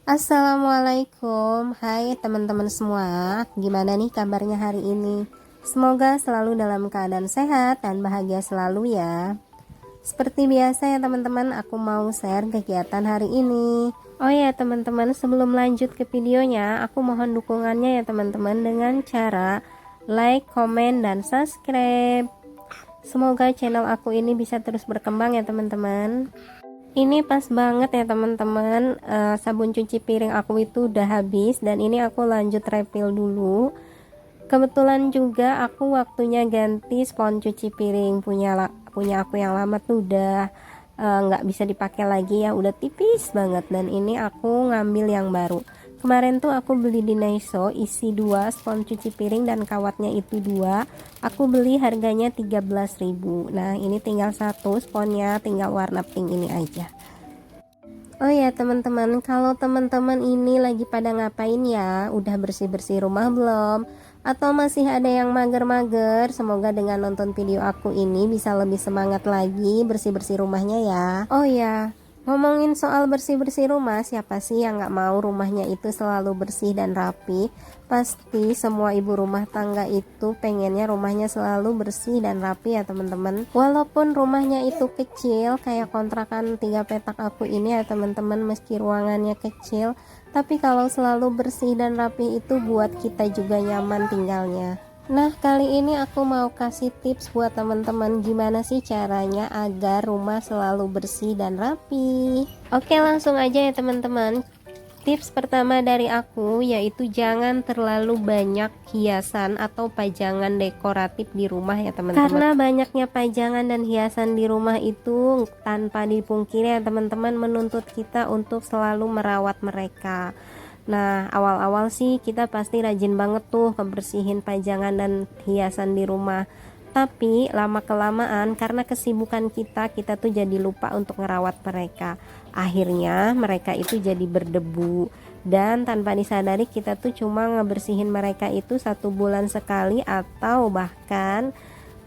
Assalamualaikum, hai teman-teman semua. Gimana nih kabarnya hari ini? Semoga selalu dalam keadaan sehat dan bahagia selalu ya. Seperti biasa ya teman-teman, aku mau share kegiatan hari ini. Oh ya teman-teman, sebelum lanjut ke videonya, aku mohon dukungannya ya teman-teman dengan cara like, komen, dan subscribe. Semoga channel aku ini bisa terus berkembang ya teman-teman. Ini pas banget ya teman-teman, sabun cuci piring aku itu udah habis dan ini aku lanjut refill dulu. Kebetulan juga aku waktunya ganti spons cuci piring punya aku yang lama tuh udah nggak bisa dipakai lagi ya, udah tipis banget, dan ini aku ngambil yang baru. Kemarin tuh aku beli di Daiso isi 2 spons cuci piring dan kawatnya itu 2. Aku beli harganya 13.000. Nah, ini tinggal satu sponnya, tinggal warna pink ini aja. Oh ya teman-teman, kalau teman-teman ini lagi pada ngapain ya? Udah bersih-bersih rumah belum? Atau masih ada yang mager-mager? Semoga dengan nonton video aku ini bisa lebih semangat lagi bersih-bersih rumahnya ya. Oh ya, ngomongin soal bersih-bersih rumah, siapa sih yang nggak mau rumahnya itu selalu bersih dan rapi? Pasti semua ibu rumah tangga itu pengennya rumahnya selalu bersih dan rapi ya teman-teman. Walaupun rumahnya itu kecil kayak kontrakan 3 petak aku ini ya teman-teman, meski ruangannya kecil, tapi kalau selalu bersih dan rapi itu buat kita juga nyaman tinggalnya. Nah, kali ini aku mau kasih tips buat teman-teman gimana sih caranya agar rumah selalu bersih dan rapi. Oke, langsung aja ya teman-teman. Tips pertama dari aku yaitu jangan terlalu banyak hiasan atau pajangan dekoratif di rumah ya teman-teman. Karena banyaknya pajangan dan hiasan di rumah itu tanpa dipungkiri ya teman-teman menuntut kita untuk selalu merawat mereka. Nah, awal-awal sih kita pasti rajin banget tuh kebersihin pajangan dan hiasan di rumah. Tapi lama-kelamaan karena kesibukan kita tuh jadi lupa untuk ngerawat mereka. Akhirnya mereka itu jadi berdebu. Dan tanpa disadari kita tuh cuma ngebersihin mereka itu 1 bulan sekali, atau bahkan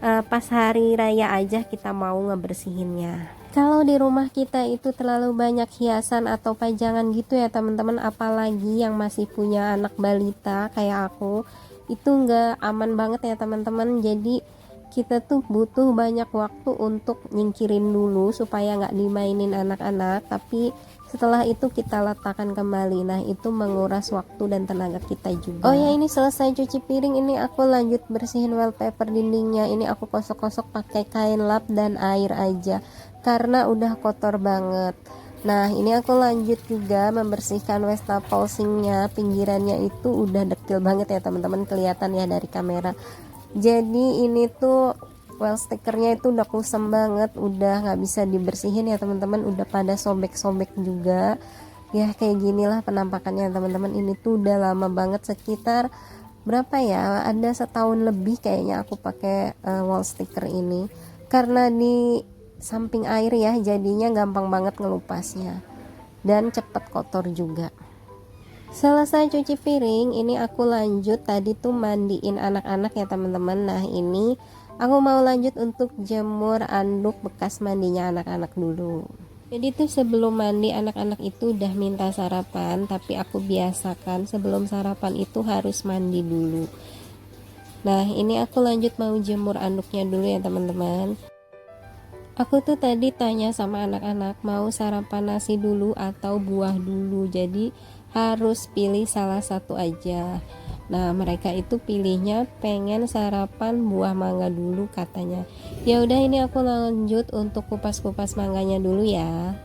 pas hari raya aja kita mau ngebersihinnya. Kalau di rumah kita itu terlalu banyak hiasan atau pajangan gitu ya teman-teman, apalagi yang masih punya anak balita kayak aku, itu nggak aman banget ya teman-teman. Jadi kita tuh butuh banyak waktu untuk nyingkirin dulu supaya nggak dimainin anak-anak, tapi setelah itu kita letakkan kembali. Nah, itu menguras waktu dan tenaga kita juga. Oh ya, ini selesai cuci piring, ini aku lanjut bersihin wallpaper dindingnya. Ini aku kosok-kosok pakai kain lap dan air aja karena udah kotor banget. Nah, ini aku lanjut juga membersihkan wastafel sinknya. Pinggirannya itu udah dekil banget ya teman-teman, kelihatan ya dari kamera. Jadi ini tuh well stickernya itu udah kusam banget, udah nggak bisa dibersihin ya teman-teman, udah pada sobek-sobek juga ya. Kayak ginilah penampakannya teman-teman. Ini tuh udah lama banget, sekitar berapa ya, ada setahun lebih kayaknya aku pakai wall sticker ini, karena di samping air ya, jadinya gampang banget ngelupasnya dan cepet kotor juga. Selesai cuci piring, ini aku lanjut tadi tuh mandiin anak-anak ya teman-teman. Nah, ini aku mau lanjut untuk jemur anduk bekas mandinya anak-anak dulu. Jadi tuh sebelum mandi anak-anak itu udah minta sarapan, tapi aku biasakan sebelum sarapan itu harus mandi dulu. Nah, ini aku lanjut mau jemur anduknya dulu ya teman-teman. Aku tuh tadi tanya sama anak-anak mau sarapan nasi dulu atau buah dulu, jadi harus pilih salah satu aja. Nah, mereka itu pilihnya pengen sarapan buah mangga dulu katanya. Ya udah, ini aku lanjut untuk kupas-kupas mangganya dulu ya.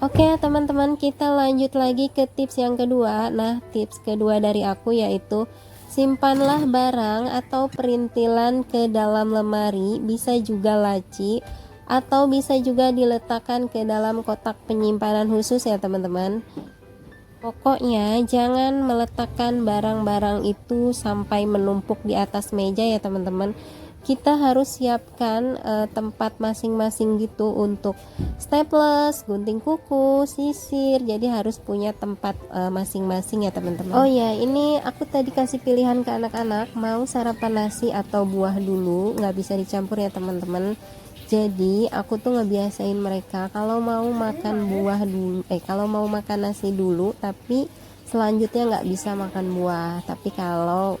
Oke teman-teman, kita lanjut lagi ke tips yang kedua. Nah, tips kedua dari aku yaitu simpanlah barang atau perintilan ke dalam lemari, bisa juga laci, atau bisa juga diletakkan ke dalam kotak penyimpanan khusus ya teman-teman. Pokoknya jangan meletakkan barang-barang itu sampai menumpuk di atas meja ya teman-teman. Kita harus siapkan tempat masing-masing gitu untuk staples, gunting kuku, sisir. Jadi harus punya tempat masing-masing ya teman-teman. Oh ya, ini aku tadi kasih pilihan ke anak-anak mau sarapan nasi atau buah dulu, nggak bisa dicampur ya teman-teman. Jadi aku tuh ngebiasain mereka kalau mau makan buah dulu, kalau mau makan nasi dulu, tapi selanjutnya nggak bisa makan buah. Tapi kalau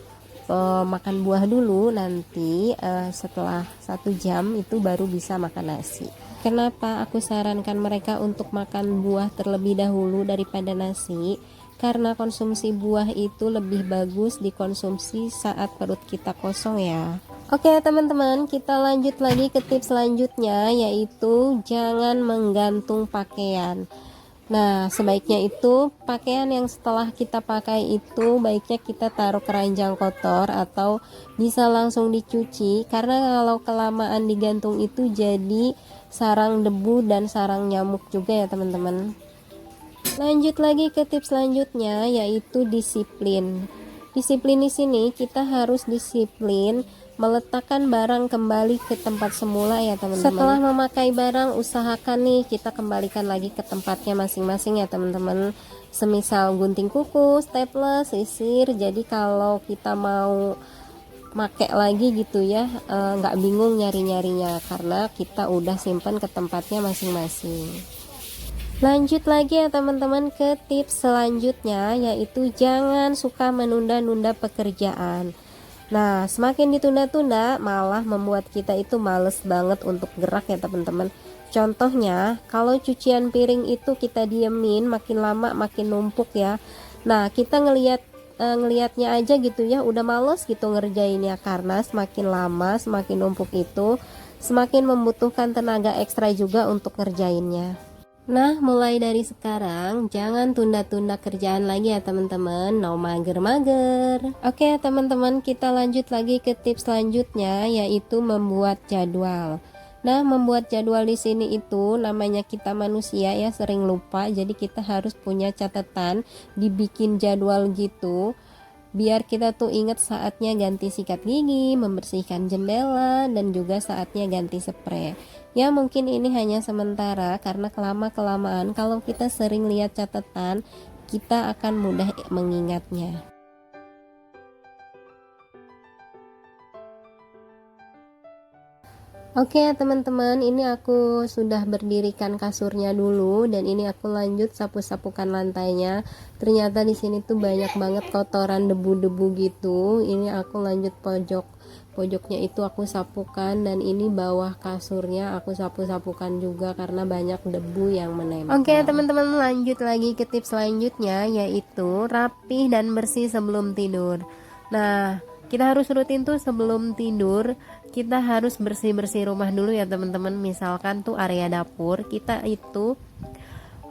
makan buah dulu, nanti setelah 1 jam itu baru bisa makan nasi. Kenapa aku sarankan mereka untuk makan buah terlebih dahulu daripada nasi? Karena konsumsi buah itu lebih bagus dikonsumsi saat perut kita kosong ya. Oke teman-teman, kita lanjut lagi ke tips selanjutnya, yaitu jangan menggantung pakaian. Nah, sebaiknya itu pakaian yang setelah kita pakai itu baiknya kita taruh keranjang kotor atau bisa langsung dicuci, karena kalau kelamaan digantung itu jadi sarang debu dan sarang nyamuk juga ya teman-teman. Lanjut lagi ke tips selanjutnya, yaitu disiplin. Disiplin di sini kita harus disiplin meletakkan barang kembali ke tempat semula ya teman-teman. Setelah memakai barang, usahakan nih kita kembalikan lagi ke tempatnya masing-masing ya teman-teman. Semisal gunting kuku, stapler, sisir. Jadi kalau kita mau make lagi gitu ya, nggak bingung nyari-nyarinya karena kita udah simpan ke tempatnya masing-masing. Lanjut lagi ya teman-teman ke tips selanjutnya, yaitu jangan suka menunda-nunda pekerjaan. Nah, semakin ditunda-tunda malah membuat kita itu males banget untuk gerak ya teman-teman. Contohnya, kalau cucian piring itu kita diemin, makin lama makin numpuk ya. Nah, kita ngelihatnya aja gitu ya, udah males gitu ngerjainnya, karena semakin lama semakin numpuk itu semakin membutuhkan tenaga ekstra juga untuk ngerjainnya. Nah, mulai dari sekarang jangan tunda-tunda kerjaan lagi ya teman-teman, no mager-mager. Oke teman-teman, kita lanjut lagi ke tips selanjutnya, yaitu membuat jadwal. Nah, membuat jadwal di sini itu namanya kita manusia ya, sering lupa, jadi kita harus punya catatan, dibikin jadwal gitu. Biar kita tuh ingat saatnya ganti sikat gigi, membersihkan jendela, dan juga saatnya ganti spray. Ya mungkin ini hanya sementara, karena kelamaan kalau kita sering lihat catatan, kita akan mudah mengingatnya. Oke teman-teman, ini aku sudah berdirikan kasurnya dulu, dan ini aku lanjut sapu-sapukan lantainya. Ternyata di sini tuh banyak banget kotoran debu-debu gitu. Ini aku lanjut pojoknya itu aku sapukan, dan ini bawah kasurnya aku sapu-sapukan juga karena banyak debu yang menempel. Oke teman-teman, lanjut lagi ke tips selanjutnya, yaitu rapih dan bersih sebelum tidur. Nah, kita harus rutin tuh sebelum tidur, kita harus bersih-bersih rumah dulu ya teman-teman. Misalkan tuh area dapur, kita itu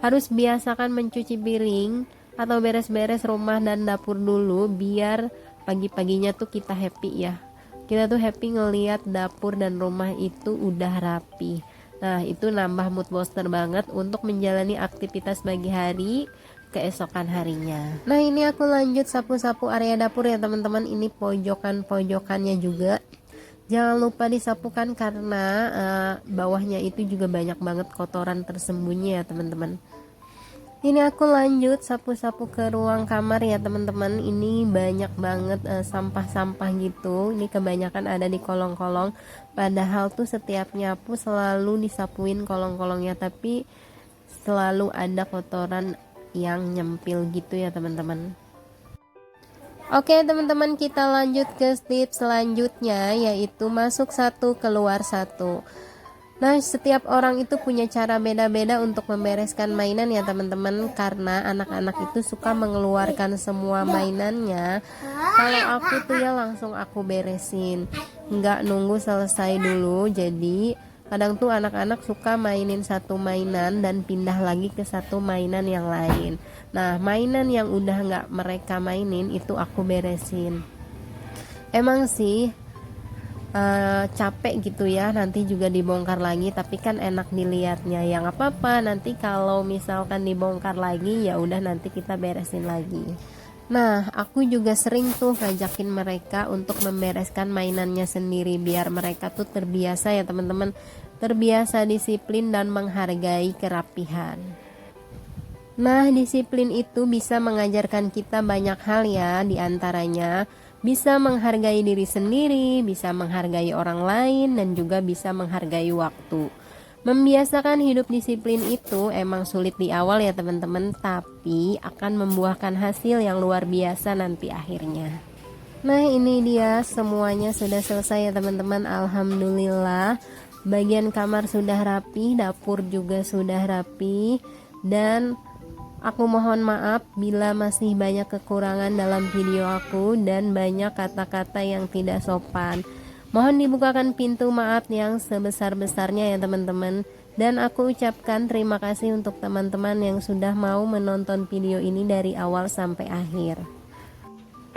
harus biasakan mencuci piring atau beres-beres rumah dan dapur dulu, biar pagi-paginya tuh kita happy ya. Kita tuh happy ngelihat dapur dan rumah itu udah rapi. Nah, itu nambah mood booster banget untuk menjalani aktivitas pagi hari keesokan harinya. Nah, ini aku lanjut sapu-sapu area dapur ya teman-teman. Ini pojokan-pojokannya juga jangan lupa disapukan, karena bawahnya itu juga banyak banget kotoran tersembunyi ya teman-teman. Ini aku lanjut sapu-sapu ke ruang kamar ya teman-teman. Ini banyak banget sampah-sampah gitu. Ini kebanyakan ada di kolong-kolong, padahal tuh setiap nyapu selalu disapuin kolong-kolongnya, tapi selalu ada kotoran yang nyempil gitu ya teman-teman. Oke teman-teman, kita lanjut ke tips selanjutnya, yaitu masuk satu keluar satu. Nah, setiap orang itu punya cara beda-beda untuk membereskan mainan ya teman-teman, karena anak-anak itu suka mengeluarkan semua mainannya. Kalau aku tuh ya langsung aku beresin, nggak nunggu selesai dulu. Jadi kadang tuh anak-anak suka mainin satu mainan dan pindah lagi ke satu mainan yang lain. Nah, mainan yang udah nggak mereka mainin itu aku beresin. Emang sih capek gitu ya, nanti juga dibongkar lagi, tapi kan enak dilihatnya. Ya nggak apa-apa, nanti kalau misalkan dibongkar lagi ya udah nanti kita beresin lagi. Nah, aku juga sering tuh ngajakin mereka untuk membereskan mainannya sendiri, biar mereka tuh terbiasa ya teman-teman, terbiasa disiplin dan menghargai kerapihan. Nah, disiplin itu bisa mengajarkan kita banyak hal ya, diantaranya bisa menghargai diri sendiri, bisa menghargai orang lain, dan juga bisa menghargai waktu. Membiasakan hidup disiplin itu emang sulit di awal ya teman-teman, tapi akan membuahkan hasil yang luar biasa nanti akhirnya. Nah ini dia semuanya sudah selesai ya teman-teman. Alhamdulillah, bagian kamar sudah rapi, dapur juga sudah rapi, dan aku mohon maaf bila masih banyak kekurangan dalam video aku dan banyak kata-kata yang tidak sopan. Mohon dibukakan pintu maaf yang sebesar-besarnya ya teman-teman. Dan aku ucapkan terima kasih untuk teman-teman yang sudah mau menonton video ini dari awal sampai akhir.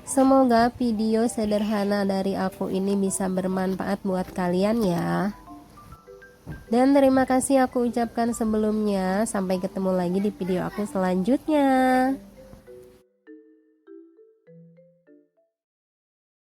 Semoga video sederhana dari aku ini bisa bermanfaat buat kalian ya. Dan terima kasih aku ucapkan sebelumnya. Sampai ketemu lagi di video aku selanjutnya.